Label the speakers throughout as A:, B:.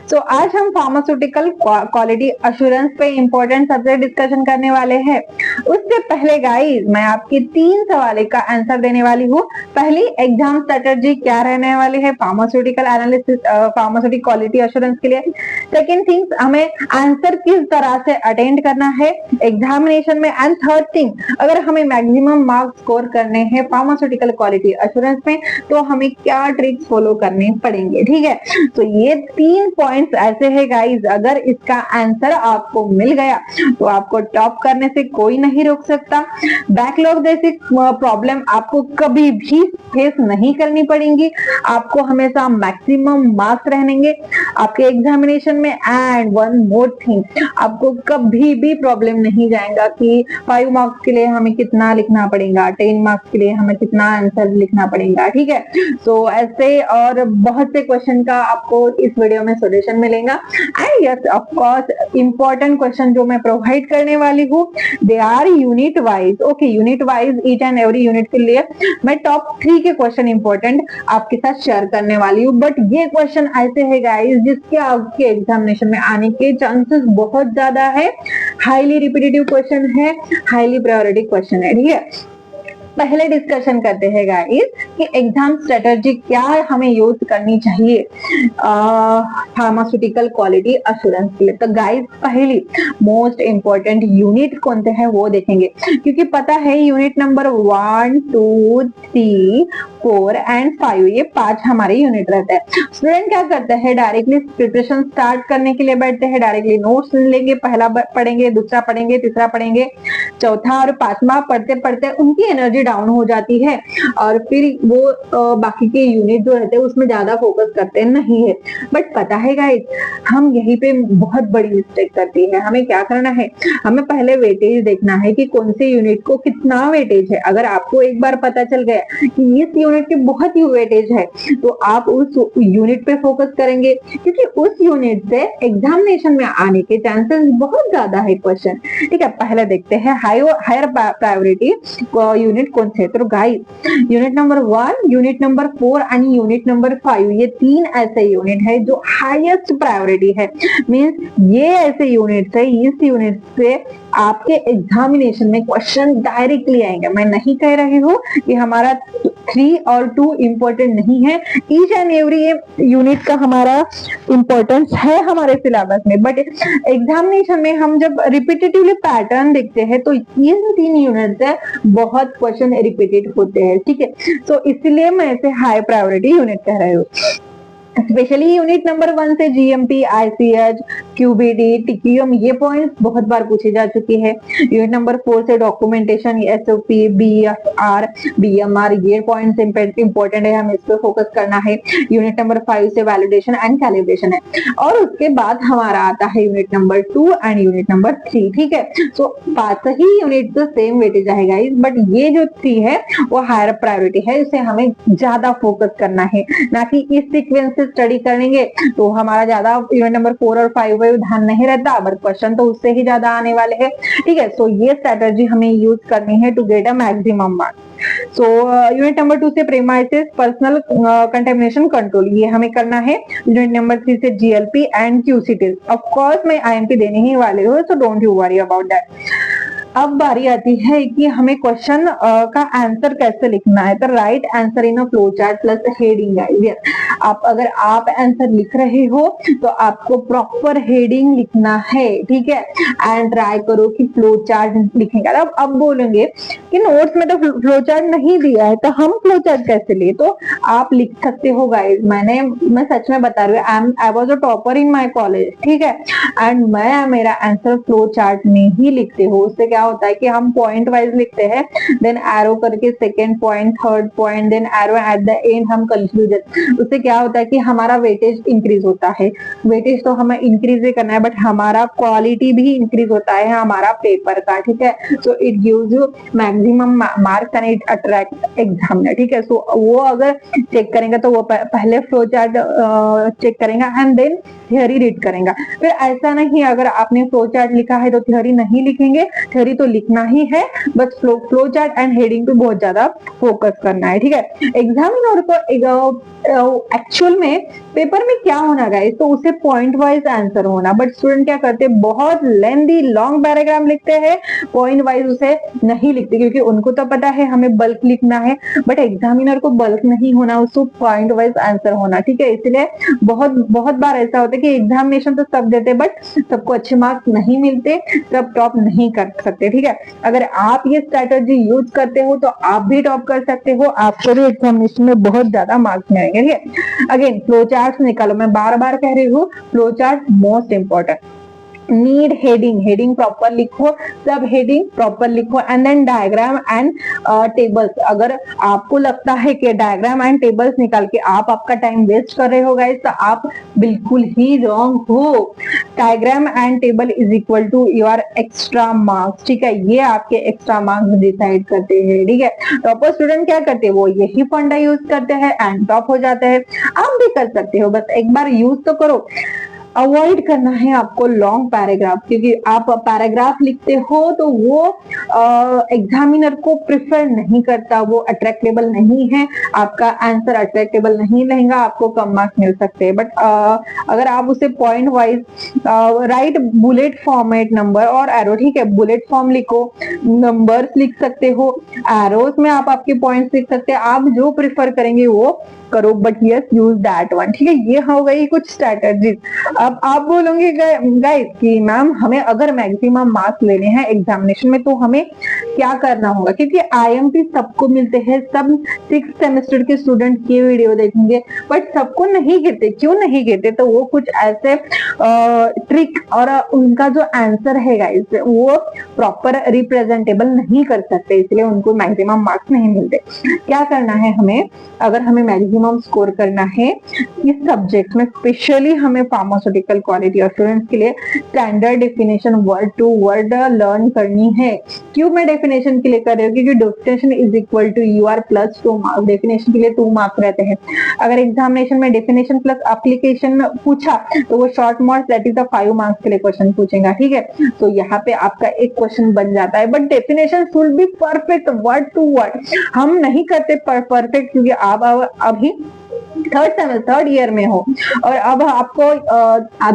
A: सो आज हम pharmaceutical quality assurance पे इंपॉर्टेंट सब्जेक्ट डिस्कशन करने वाले हैं। उससे पहले गाइस मैं आपके 3 सवाल का आंसर देने वाली हूँ। पहली, एग्जाम स्ट्रेटजी क्या रहने वाली है pharmaceutical analysis pharmaceutical quality assurance के लिए। सेकेंड थिंग, हमें आंसर किस तरह से अटेंड करना है एग्जामिनेशन में। एंड थर्ड थिंग, अगर हमें मैक्सिमम मार्क्स स्कोर करने हैं फार्मास्यूटिकल क्वालिटी अश्योरेंस में तो हमें क्या ट्रिक्स फॉलो करने पड़ेंगे। ठीक है, तो ये 3 पॉइंट्स ऐसे हैं गाइस, अगर इसका आंसर आपको मिल गया तो आपको टॉप करने से कोई नहीं रोक सकता। बैकलॉग जैसी प्रॉब्लम आपको कभी भी फेस नहीं करनी पड़ेंगी। आपको हमेशा मैक्सिमम मार्क्स रहेंगे आपके एग्जामिनेशन में। एंड वन मोर थिंग, आपको कभी भी प्रॉब्लम नहीं जाएगा कि 5 मार्क्स के लिए हमें कितना लिखना पड़ेगा, 10 मार्क्स के लिए हमें कितना आंसर लिखना पड़ेगा। ठीक है, तो ऐसे और बहुत से क्वेश्चन का आपको इस वीडियो में सॉल्यूशन मिलेगा। And yes, of course important question जो मैं प्रोवाइड करने वाली हूँ they are unit wise. Okay, unit wise each and every unit के लिए मैं टॉप 3 के क्वेश्चन इंपॉर्टेंट आपके साथ शेयर करने वाली हूँ। बट ये क्वेश्चन ऐसे है गाइस जिसके आपके एग्जामिनेशन में आने के चांसेस बहुत ज्यादा है। हाईली रिपीटेटिव क्वेश्चन है, हाईली प्रायोरिटी क्वेश्चन है। ठीक है, पहले डिस्कशन करते हैं गाइस कि एग्जाम स्ट्रेटजी क्या हमें यूज करनी चाहिए फार्मास्यूटिकल क्वालिटी अश्योरेंस के लिए। तो गाइस पहली मोस्ट इंपॉर्टेंट यूनिट कौन से हैं वो देखेंगे, क्योंकि पता है यूनिट नंबर 1, 2, 3, 4 एंड 5 ये 5 हमारे यूनिट रहते हैं। स्टूडेंट क्या करते हैं, डायरेक्टली प्रिपरेशन स्टार्ट करने के लिए बैठते हैं, डायरेक्टली नोट्स लेंगे, पहला पढ़ेंगे, दूसरा पढ़ेंगे, तीसरा पढ़ेंगे, चौथा और 5वां पढ़ते पढ़ते उनकी एनर्जी डाउन हो जाती है और फिर वो बाकी के यूनिट जो रहते हैं उसमें ज्यादा फोकस करते नहीं है। बट पता है गाइस, हम यहीं पे बहुत बड़ी मिस्टेक करती है। हमें क्या करना है, हमें पहले वेटेज देखना है कि कौन से यूनिट को कितना वेटेज है। अगर आपको एक बार पता चल गया कि इस यूनिट के बहुत ही वेटेज है तो आप उस यूनिट पे फोकस करेंगे, क्योंकि उस यूनिट से एग्जामिनेशन में आने के चांसेस बहुत ज्यादा है क्वेश्चन। ठीक है, पहले देखते हैं हायर प्रायोरिटी यूनिट कौन से। तो guys unit number 1, unit number 4 and unit number 5 ये 3 ऐसे यूनिट है जो हाईएस्ट प्रायोरिटी है। मींस ये ऐसे यूनिट है, इस यूनिट से आपके एग्जामिनेशन में क्वेश्चन डायरेक्टली आएंगे। मैं नहीं कह रही हूँ कि हमारा 3 और 2 इंपॉर्टेंट नहीं है, ईच एंड एवरी यूनिट का हमारा इंपॉर्टेंस है हमारे सिलेबस में। बट एग्जामिनेशन में हम जब रिपीटेटिवली पैटर्न देखते हैं तो इन 3 यूनिट से बहुत क्वेश्चन रिपीटेड होते हैं। ठीक है, तो इसलिए मैं इसे हाई प्रायोरिटी यूनिट कह रही हूँ। स्पेशली यूनिट नंबर 1 से जीएमपी, आईसीएच, क्यूबीडी, टीक्यूएम ये पॉइंट्स बहुत बार पूछी जा चुकी है। यूनिट नंबर 4 से डॉक्यूमेंटेशन, एसओपी, बीएफआर, बीएमआर ये पॉइंट्स इंपॉर्टेंट है, हमें इस पे फोकस करना है। यूनिट नंबर 5 से वैलिडेशन एंड कैलिब्रेशन है और उसके बाद हमारा आता है unit number 2 and unit number 3। ठीक है, तो 5 ही यूनिट तो सेम वेटेज आएगा, बट ये जो 3 है वो हायर प्रायोरिटी है, इसे हमें ज्यादा फोकस करना है, ना कि इस सीक्वेंस से स्टडी करेंगे तो हमारा ज्यादा यूनिट नंबर 4 और 5 पे ध्यान नहीं रहता, बट क्वेश्चन तो उससे ही ज्यादा आने वाले हैं। ठीक है, सो ये स्ट्रेटजी हमें यूज करनी है to get a maximum marks. So unit number 2 से प्रीमाइसिस, पर्सनल कंटेमिनेशन कंट्रोल ये हमें करना है। यूनिट नंबर 3 से जीएलपी एंड क्यूसीटी। ऑफ कोर्स मैं आईएमपी देने ही वाली हूँ, so don't you worry about that. अब बारी आती है कि हमें क्वेश्चन का आंसर कैसे लिखना है। तो right answer in a flow chart plus heading guys. अगर आप आंसर लिख रहे हो तो आपको प्रॉपर हेडिंग लिखना है। ठीक है, एंड ट्राई करो कि फ्लो चार्ट लिखेंगे। अब बोलेंगे कि नोट्स में तो फ्लो चार्ट नहीं दिया है तो हम फ्लो चार्ट कैसे लिए, तो आप लिख सकते हो गाइस। मैं सच में बता रही हूँ, I was a topper in my college. ठीक है, एंड मैं मेरा आंसर फ्लो चार्ट में ही लिखते हो। उससे क्या होता है कि हम पॉइंट वाइज लिखते हैं, देन एरो करके second point, third point, then arrow at the end हम कंक्लूजन। उससे क्या होता है कि हमारा वेटेज इंक्रीज होता है। वेटेज तो हमें इंक्रीज ही करना है, बट हमारा क्वालिटी भी इंक्रीज होता है हमारा पेपर का। ठीक है, so it gives you maximum marks and it attract examiner. ठीक है, सो वो अगर चेक करेंगे तो वो पहले फ्लो चार्ट चेक करेंगे एंड देन थ्योरी रीड करेंगे। फिर ऐसा नहीं, अगर आपने फ्लो चार्ट लिखा है तो थ्योरी नहीं लिखेंगे, थ्योरी थ्योरी तो लिखना ही है, बस फ्लो चार्ट एंड हेडिंग पे बहुत ज्यादा फोकस करना है, ठीक है। एग्जामिनर को एक्चुअल में पेपर में क्या होना गाइस, तो उसे पॉइंट वाइज आंसर होना, बट स्टूडेंट क्या करते हैं, बहुत लेंथी लॉन्ग पैराग्राफ लिखते हैं, पॉइंट वाइज उसे नहीं लिखते, क्योंकि उनको तो पता है हमें बल्क लिखना है, बट एग्जामिनर को बल्क नहीं होना, उसको पॉइंट वाइज आंसर होना, ठीक है। इसलिए बहुत बहुत बार ऐसा होता है कि एग्जामिनेशन तो सब देते, बट सबको अच्छे मार्क्स नहीं मिलते, सब टॉप नहीं कर सकते, ठीक है। अगर आप ये स्ट्रेटेजी यूज करते हो तो आप भी टॉप कर सकते हो, आपको भी एग्जामिनेशन में बहुत ज्यादा मार्क्स मिलेंगे, ठीक है। अगेन फ्लो चार्ट निकालो, मैं बार बार कह रही हूँ, flow chart most important. Need heading proper लिखो, सब हेडिंग प्रॉपर लिखो, and then diagram and tables. अगर आपको लगता है कि डायग्राम एंड टेबल्स निकाल के आप आपका टाइम वेस्ट कर रहे हो गाइस, तो आप बिल्कुल ही रॉन्ग हो। Diagram and table is equal to your extra marks, ठीक है, ये आपके एक्स्ट्रा मार्क्स डिसाइड करते हैं, ठीक है। टॉपर स्टूडेंट क्या करते हैं, वो यही फंडा यूज करते हैं एंड टॉप हो जाते हैं। आप भी कर सकते हो, बस एक बार यूज तो करो। अवॉइड करना है आपको लॉन्ग पैराग्राफ, क्योंकि आप पैराग्राफ लिखते हो तो वो एग्जामिनर को प्रिफर नहीं करता, वो अट्रैक्टेबल नहीं है, आपका आंसर अट्रैक्टेबल नहीं रहेगा, आपको कम मार्क्स मिल सकते हैं। बट अगर आप उसे point wise right bullet format number और एरो, ठीक है, बुलेट फॉर्म लिखो, नंबर्स लिख सकते हो, एरोस में आप आपके पॉइंट्स लिख सकते हैं, आप जो प्रिफर करेंगे वो करो, but yes use that one, ठीक है। ये हो गई कुछ स्ट्रेटजीज। अब आप बोलोगे गाइस कि मैम हमें अगर मैक्सिमम मार्क्स लेने हैं एग्जामिनेशन में तो हमें क्या करना होगा, क्योंकि आईएमपी सबको मिलते हैं, सब 6th सेमेस्टर के स्टूडेंट ये वीडियो देखेंगे, बट सबको नहीं गिरते। क्यों नहीं गिरते, तो वो कुछ ऐसे ट्रिक और उनका जो आंसर है गाइस वो प्रॉपर रिप्रेजेंटेबल नहीं कर सकते, इसलिए उनको मैक्सिमम मार्क्स नहीं मिलते। क्या करना है हमें, अगर हमें मैक्सिमम स्कोर करना है इस सब्जेक्ट में, स्पेशली हमें फार्मास्यूटिकल क्वालिटी और स्टूडेंट्स के लिए standard definition word to word learn करनी है। क्यों मैं डेफिनेशन के लिए कर रही हूँ, क्योंकि definition is equal to your plus 2 marks, definition के लिए 2 मार्क्स रहते हैं। अगर एग्जामिनेशन में डेफिनेशन प्लस एप्लीकेशन पूछा तो वो short marks that is the 5 marks के लिए क्वेश्चन पूछेगा, ठीक है। तो यहाँ पे आपका एक क्वेश्चन बन जाता है, but definition should be perfect word to word. हम नहीं करते परफेक्ट, क्योंकि आप अभी थर्ड ईयर में हो और अब आपको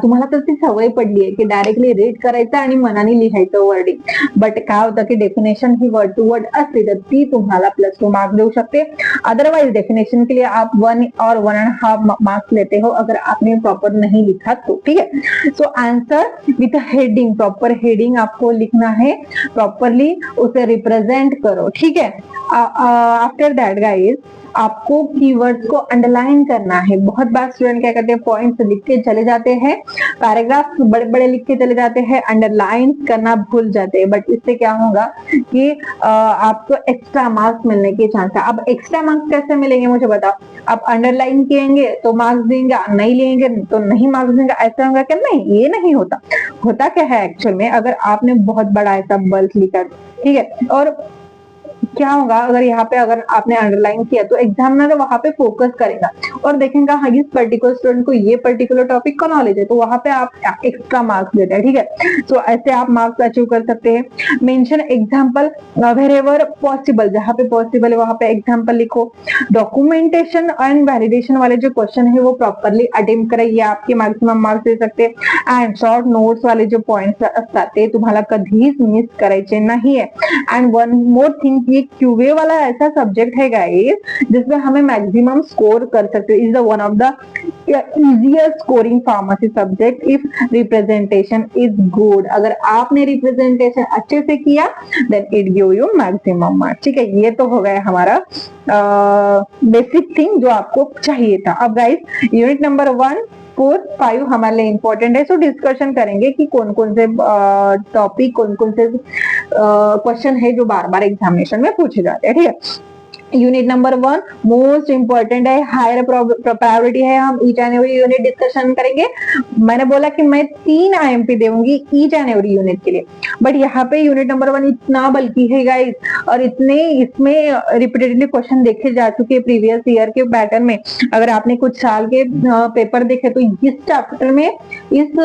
A: तुम्हाला तर ती सवय पडली आहे की डायरेक्टली रीड करायचं आणि मनाने लिहायचं वर्डिंग, बट काय होतं की डेफिनेशन ही वर्ड टू वर्ड असते तर ती तुम्हाला +2 मार्क्स देऊ शकते। अदरवाइज डेफिनेशन के लिए आप 1 और 1.5 मार्क्स लेते हो अगर आपने प्रॉपर नहीं लिखा तो, ठीक है। So answer with heading, proper heading आपको लिखना है, प्रॉपरली उसे रिप्रेजेंट करो, ठीक है। आफ्टर दैट गाइज आपको कीवर्ड्स को अंडरलाइन करना है। बहुत बार स्टूडेंट क्या करते हैं, पॉइंट्स लिख के चले जाते हैं, पैराग्राफ बड़े बड़े लिख के चले जाते हैं, अंडरलाइन करना भूल जाते हैं, बट इससे क्या होगा कि आपको एक्स्ट्रा मार्क्स मिलने के चांस है। अब एक्स्ट्रा मार्क्स कैसे मिलेंगे मुझे बताओ, आप अंडरलाइन किएंगे तो मार्क्स देंगे, नहीं लेंगे तो नहीं मार्क्स देंगे, ऐसा होगा क्या? नहीं, ये नहीं होता। होता क्या है एक्चुअल में, अगर आपने बहुत बड़ा ऐसा बल्क लिखा, ठीक है, और क्या होगा अगर यहाँ पे अगर आपने अंडरलाइन किया तो एग्जामिनर वहां पे फोकस करेगा और देखेगा हाँ इस पर्टिकुलर स्टूडेंट को ये पर्टिकुलर टॉपिक का नॉलेज है, तो वहां पे आप एक्स्ट्रा मार्क्स देते हैं, ठीक है। तो ऐसे आप मार्क्स अचीव कर सकते हैं। मेंशन एग्जांपल वेरेवर पॉसिबल, जहाँ पे पॉसिबल है वहां पे एग्जांपल लिखो। डॉक्यूमेंटेशन एंड वैलिडेशन वाले जो क्वेश्चन है वो प्रॉपरली अटेम्प्ट कराइए, आपके मैक्सिमम मार्क्स दे सकते हैं। एंड शॉर्ट नोट्स वाले जो पॉइंट्स असतात ते तुम्हाला कधीच मिस करायचे नाही है। एंड वन मोर थिंग, ये क्यूए वाला ऐसा सब्जेक्ट है गाइस जिसमें हमें मैक्सिमम स्कोर कर सकते हैं। Is the one of the easiest scoring pharmacy subject if representation is good. अगर आपने रिप्रेजेंटेशन अच्छे से किया then it give you maximum marks, ठीक है। ये तो हो गया हमारा बेसिक थिंग जो आपको चाहिए था। अब गाइस यूनिट नंबर 1, 4, 5 हमारे लिए इंपॉर्टेंट है, सो डिस्कशन करेंगे कि कौन कौन से टॉपिक, कौन कौन से क्वेश्चन है जो बार बार एग्जामिनेशन में पूछे जाते हैं, ठीक है। यूनिट नंबर 1 मोस्ट इंपॉर्टेंट है, हायर प्रायोरिटी है, हम each and every unit discussion करेंगे। मैंने बोला कि मैं 3 आईएमपी दूंगी ईच एंड एवरी यूनिट के लिए, बट यहाँ पे यूनिट नंबर 1 इतना बल्कि है गाइस, और इतने इसमें रिपीटेडली क्वेश्चन देखे जा चुके प्रीवियस ईयर के पैटर्न में। अगर आपने कुछ साल के पेपर देखे तो इस चैप्टर में, इस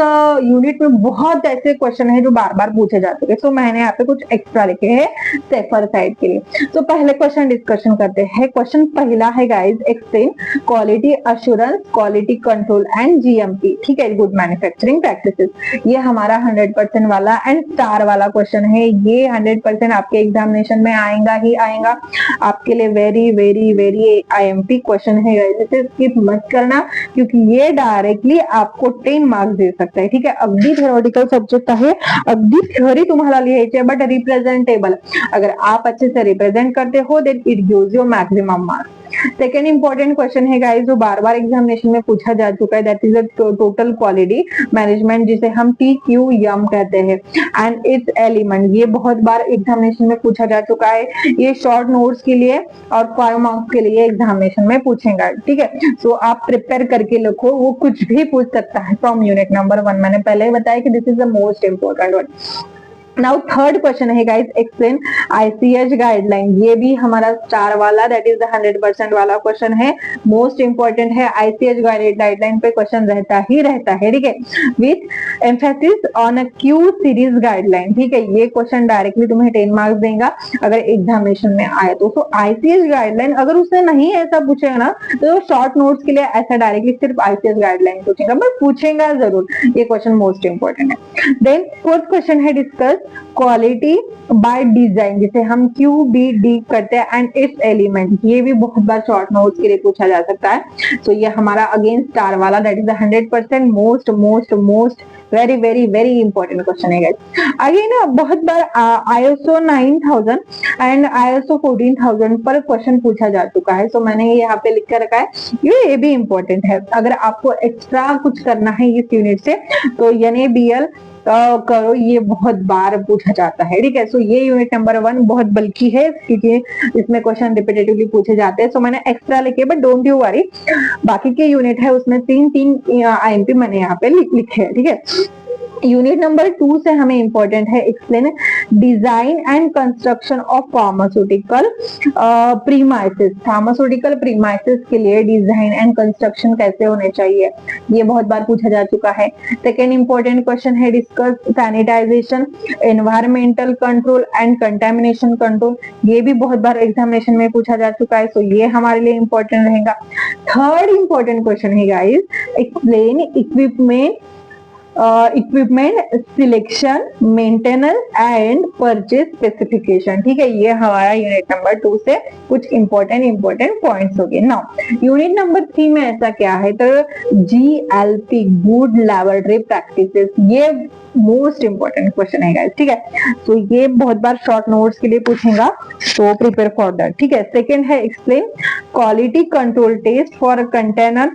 A: यूनिट में बहुत ऐसे क्वेश्चन है जो बार बार पूछे जा चुके, सो मैंने यहाँ पे कुछ एक्स्ट्रा लिखे हैं सेफर साइड के लिए। तो पहले क्वेश्चन डिस्कशन करते हैं। क्वेश्चन पहला है guys, explain quality assurance, quality control and GMP, ठीक है, गुड मैन्युफैक्चरिंग प्रैक्टिसेस। ये हमारा 100% वाला एंड स्टार वाला क्वेश्चन है। ये 100% आपके एग्जामिनेशन में आएगा ही आएगा, आपके लिए very very very IMP question है गाइस, इसे स्किप मत करना क्योंकि ये डायरेक्टली आपको 10 मार्क्स दे सकता है, ठीक है। अगदी थ्योरेटिकल सब्जेक्ट आहे, अगदी थ्योरी तुम्हाला लिहायची आहे, बट रिप्रेझेंटेबल, अगर आप अच्छे से रिप्रेजेंट करते हो then it gives you maximum marks. Second important question है गाइस जो बार बार एग्जामिनेशन में पूछा जा चुका है, that is the total quality management, जिसे हम TQM कहते हैं, एंड इट्स एलिमेंट। ये बहुत बार एग्जामिनेशन में पूछा जा चुका है, ये शॉर्ट नोट्स के लिए और 5 मार्क्स के लिए एग्जामिनेशन में पूछेगा, ठीक है। सो आप प्रिपेयर करके लिखो, वो कुछ भी पूछ सकता है फ्रॉम यूनिट नंबर 1। मैंने पहले ही बताया कि this is the most important one. Now third question है गाइस, एक्सप्लेन ICH गाइडलाइन। ये भी हमारा स्टार वाला, दैट इज द 100% वाला क्वेश्चन है, मोस्ट इंपॉर्टेंट है। ICH गाइडलाइन पे क्वेश्चन रहता ही रहता है, ठीक है, with emphasis on a Q series guideline, ठीक है। ये क्वेश्चन डायरेक्टली तुम्हें 10 मार्क्स देगा अगर एग्जामिनेशन में आए तो। ICH गाइडलाइन अगर उससे नहीं ऐसा पूछेगा ना तो शॉर्ट नोट्स के लिए ऐसा डायरेक्टली सिर्फ ICH गाइडलाइन पूछेगा, बट पूछेगा जरूर, ये क्वेश्चन मोस्ट इंपॉर्टेंट है। देन फोर्थ क्वेश्चन है डिस्कस क्वालिटी बाय डिजाइन, जिसे हम QBD करते हैं, एंड इट्स एलिमेंट। ये भी बहुत बार शॉर्ट नोट्स के लिए पूछा जा सकता है। सो ये हमारा अगेन स्टार वाला, that is the 100% most most most very very very important question है गाइस। अगेन बहुत बार ISO 9000 एंड ISO 14000 पर क्वेश्चन पूछा जा चुका है, सो मैंने यहाँ पे लिख कर रखा है, ये भी इंपॉर्टेंट है। अगर आपको एक्स्ट्रा कुछ करना है इस यूनिट से तो NABL करो, ये बहुत बार पूछा जाता है, ठीक है। सो ये यूनिट नंबर 1 बहुत बल्कि है क्योंकि इसमें क्वेश्चन रिपीटेटिवली पूछे जाते हैं, सो मैंने एक्स्ट्रा लिखे, बट डोंट यू वरी, बाकी के यूनिट है उसमें 3 IMP मैंने यहाँ पे लिखे हैं, ठीक है। यूनिट नंबर 2 से हमें इंपॉर्टेंट है, explain design and construction of pharmaceutical premises. Pharmaceutical premises के लिए डिजाइन एंड कंस्ट्रक्शन कैसे होने चाहिए, ये बहुत बार पूछा जा चुका है। सेकेंड इंपॉर्टेंट क्वेश्चन है discuss sanitization, environmental control and contamination control. ये भी बहुत बार एग्जामिनेशन में पूछा जा चुका है, सो ये हमारे लिए इंपॉर्टेंट रहेगा। थर्ड इंपॉर्टेंट क्वेश्चन है guys, explain equipment selection, maintenance and purchase specification, ठीक है। ये हमारा यूनिट नंबर 2 से कुछ इंपॉर्टेंट पॉइंट्स हो गए। नाउ यूनिट नंबर 3 में ऐसा क्या है, तो GLP गुड लैबोरेटरी प्रैक्टिसेस, ये मोस्ट इंपॉर्टेंट क्वेश्चन है गाइस, ठीक है। तो ये बहुत बार शॉर्ट नोट्स के लिए पूछेगा, तो प्रिपेयर फॉर दैट, ठीक है। सेकेंड है explain quality control test for container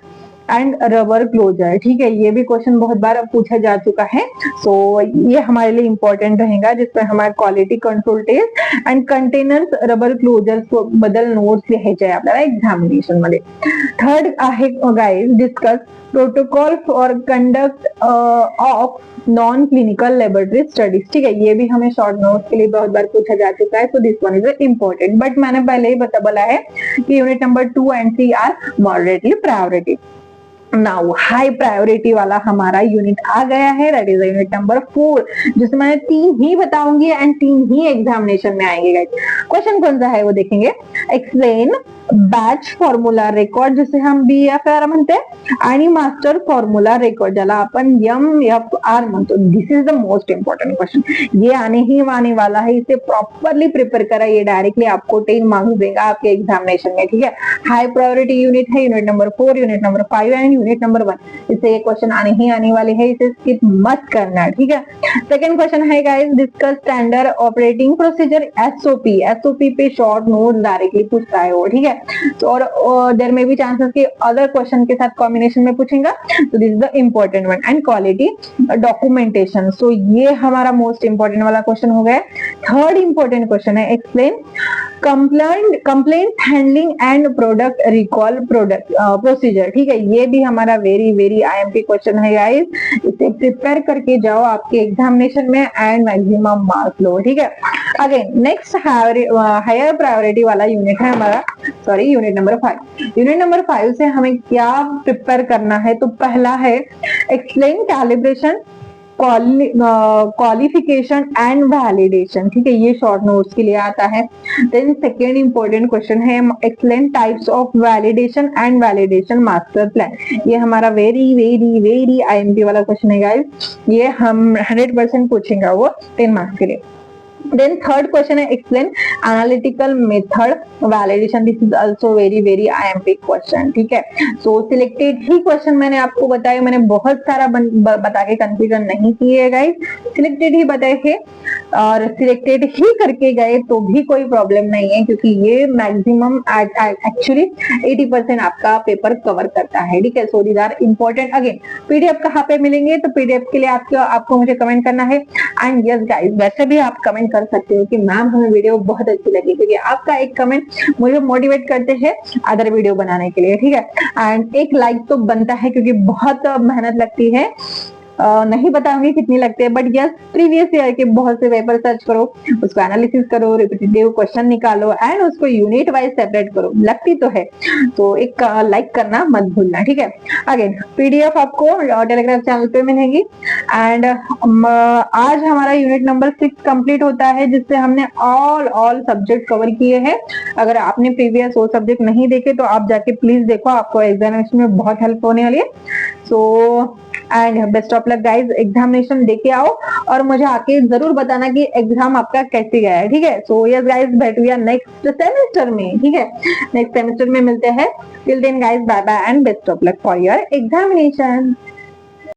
A: and rubber closure, ठीक है। ये भी क्वेश्चन बहुत बार पूछा जा चुका है, सो ये हमारे लिए इंपॉर्टेंट रहेगा, जिसमें हमारे quality control test and containers rubber closures को बदल नोट्स लिहायचे आहे आपल्याला एक्झामिनेशन मध्ये। थर्ड आहे guys, discuss protocol for conduct of non clinical laboratory studies, ठीक है। ये भी हमें शॉर्ट नोट्स के लिए बहुत बार पूछा जा चुका है, so this one is important, but मैंने पहले ही बोला है कि unit number 2 and 3 are moderately priority. Now high priority वाला हमारा यूनिट आ गया है, दैट इज यूनिट नंबर 4, जिसमें मैं 3 ही बताऊंगी एंड 3 ही एग्जामिनेशन में आएंगे गाइस। क्वेश्चन कौन सा है वो देखेंगे, एक्सप्लेन बॅच फॉर्म्युला रेकॉर्ड, जिसे हम BFR म्हणते, आणि मास्टर फॉर्म्युला रेकॉर्ड ज्याला आपण MFR म्हणतो। This is the most important question, ये आने ही आने वाला है, इसे प्रॉपरली प्रिपेयर करा, ये डायरेक्टली आपको 10 मार्क्स देगा आपके एग्जामिनेशन में, ठीक है। हाई प्रायोरिटी यूनिट है, unit number 4, unit number 5 and unit number 1, इससे ये क्वेश्चन आने ही आने वाले हैं, इसे स्किप मत करना, ठीक है। सेकंड क्वेश्चन है guys, discuss standard operating procedure SOP पे शॉर्ट नोट डायरेक्टली पूछता है वो, ठीक है। तो और देयर में भी चांसेस कि अदर क्वेश्चन के साथ कॉम्बिनेशन में पूछेगा, तो this is the important one. And quality documentation, so ये हमारा मोस्ट इंपॉर्टेंट वाला क्वेश्चन हो गया। थर्ड इंपॉर्टेंट क्वेश्चन है, explain complaint handling and product recall product procedure. ठीक है, ये भी हमारा वेरी वेरी आईएमपी क्वेश्चन है गाइस, इसे प्रिपेयर करके जाओ आपके एग्जामिनेशन में एंड मैक्सिमम मार्क्स लो। ठीक है, अगेन नेक्स्ट हायर प्रायोरिटी वाला यूनिट है हमारा, sorry unit number 5। Unit number 5 से हमें क्या प्रिपेयर करना है, तो पहला है explain calibration qualification and validation. ठीक है, ये शॉर्ट नोट्स के लिए आता है। देन सेकेंड इंपॉर्टेंट क्वेश्चन है explain types of validation and validation master plan. ये हमारा वेरी वेरी वेरी आईएमपी वाला क्वेश्चन है गाइस, ये हम 100% पूछेंगे वो 10 मार्क्स के लिए। Then third question है explain analytical method validation. This is also very very IMP question. ठीक है, so selected ही question मैंने आपको बताया, मैंने बहुत सारा बता के कंफ्यूजन नहीं किए गाइस, सिलेक्टेड ही बताए थे और सिलेक्टेड ही करके गए तो भी कोई प्रॉब्लम नहीं है, क्योंकि ये मैक्सिमम एक्चुअली 80% आपका पेपर कवर करता है। ठीक है, so these are important. Again PDF कहाँ पे मिलेंगे, तो पीडीएफ के लिए आपको मुझे कमेंट करना है। एंड यस गाइस, वैसे भी आप कमेंट कर सकते हो कि मैम हमें वीडियो बहुत अच्छी लगी, क्योंकि आपका एक कमेंट मुझे मोटिवेट करते हैं अदर वीडियो बनाने के लिए। ठीक है, एंड एक लाइक तो बनता है, क्योंकि बहुत मेहनत लगती है, नहीं बताऊंगी कितनी लगती है, बट यस प्रीवियस ईयर के बहुत से पेपर सर्च करो, उसको एनालिसिस करो, रिपीटेटिव क्वेश्चन निकालो एंड उसको यूनिट वाइज सेपरेट करो, लगती तो है, तो एक लाइक करना मत भूलना। ठीक है, अगेन पीडीएफ आपको टेलीग्राम चैनल पे मिलेगी। एंड आज हमारा यूनिट नंबर 6 कंप्लीट होता है, जिससे हमने ऑल सब्जेक्ट कवर किए हैं। अगर आपने प्रीवियस वो सब्जेक्ट नहीं देखे तो आप जाके प्लीज देखो, आपको एग्जामिनेशन में बहुत हेल्प होने वाली है। So and best of luck guys, examination देके आओ और मुझे आके जरूर बताना कि एग्जाम आपका कैसे गया है। ठीक है, सो यस गाइज, बैठिए नेक्स्ट सेमेस्टर में। ठीक है, नेक्स्ट सेमेस्टर में मिलते हैं। Till then guys, bye bye and best of luck for your examination.